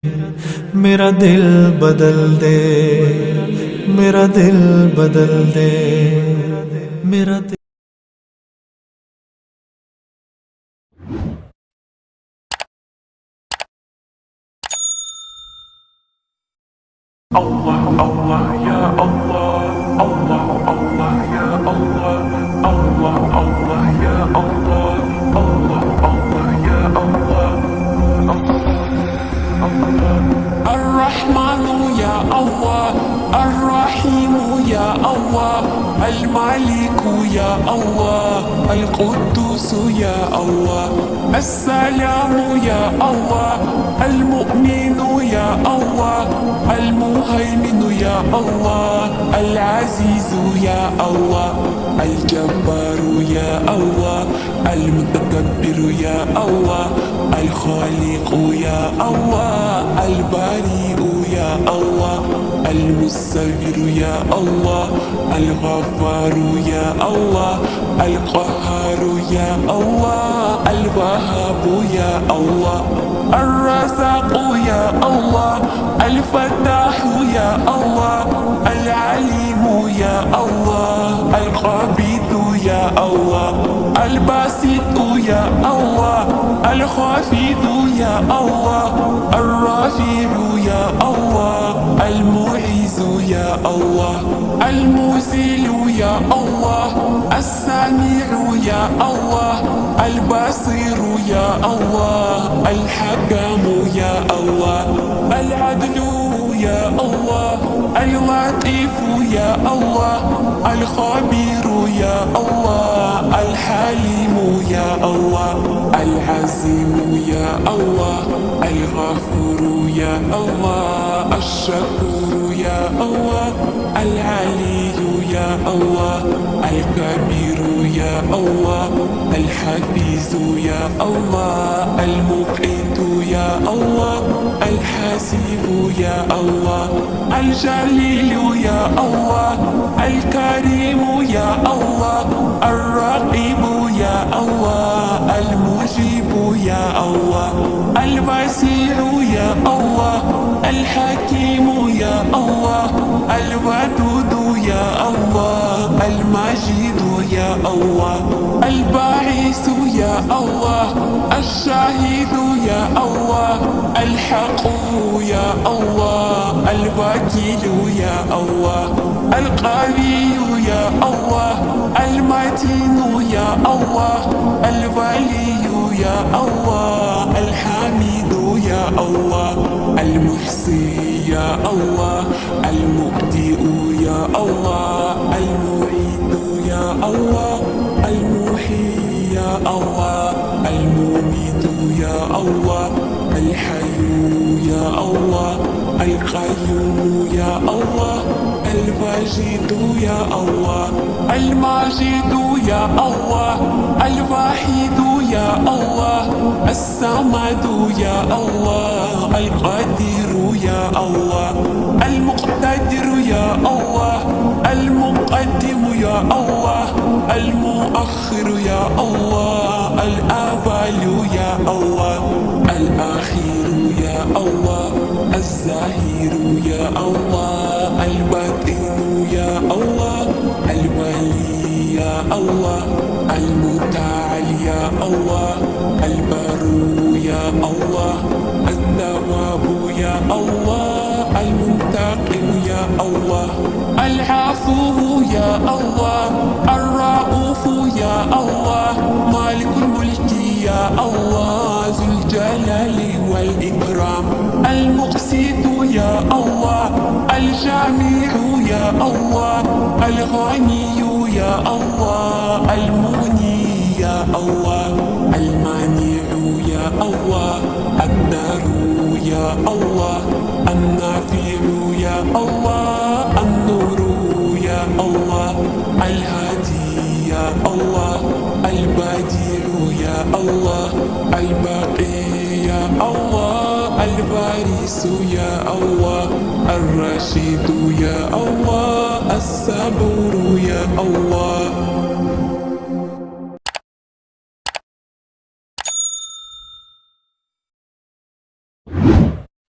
मेरा दिल बदल दे, मेरा दिल बदल दे, मेरा दिल। الله الله يا الله الله الله يا الله الله الله يا الله الله الله يا الله الرحمن يا الله الرحيم يا الله الملك يا الله القدوس يا الله السلام يا الله المؤمن يا الله المهيمن يا الله العزيز يا الله الجبار يا الله المتكبر يا الله الخالق يا الله البريء يا الله المستغفر يا الله الغفار يا الله القهار يا الله الوهاب يا الله الرزاق يا الله الفتاح يا الله العليم يا الله القبيض يا الله الباسط يا الله الخافض يا الله الرافع يا الله المعز يا الله المذل يا الله السميع يا الله البصير يا الله الحكم يا الله العدل يا الله اللطيف يا الله الخبير يا الله الحليم يا الله العزيم يا الله الغفور يا الله الشكور يا الله العلي يا الله الكبير يا الله الحفيظ يا الله المقيت يا الله الحاسب يا الله الجليل يا الله الكريم يا الله الرقيب يا الله المجيب يا الله البصير يا الله الحكيم يا الله الودود يا الله المجيد يا الله الباعث يا الله الشاهد يا الله الحق يا الله الوكيل يا الله القوي يا الله المتين يا الله الولي يا الله الحميد يا الله المحصي يا الله المبدئ يا الله المعيد يا الله المحيي يا الله المميت يا الله الحي يا الله القيوم يا الله الواجد يا الله الماجد يا الله الواحد يا الله الصمد يا الله القدير يا الله المقتدر يا الله المقدم يا الله المؤخر يا الله الأول يا الله الآخر يا الله الظاهر يا الله الباطن يا الله الولي يا الله المتعال يا الله البر يا الله التواب يا الله المنتقم يا الله العفو يا الله الرؤوف يا الله مالك الملك يا الله ذو الجلال والإكرام المقسط يا الله الجميع يا الله الغني يا الله المغني يا الله المانع يا الله الدار يا الله النافع يا الله النور يا الله الهادي يا الله البديع يا الله الباقي يا الله الوارث يا الله الرشيد يا الله الصبور يا الله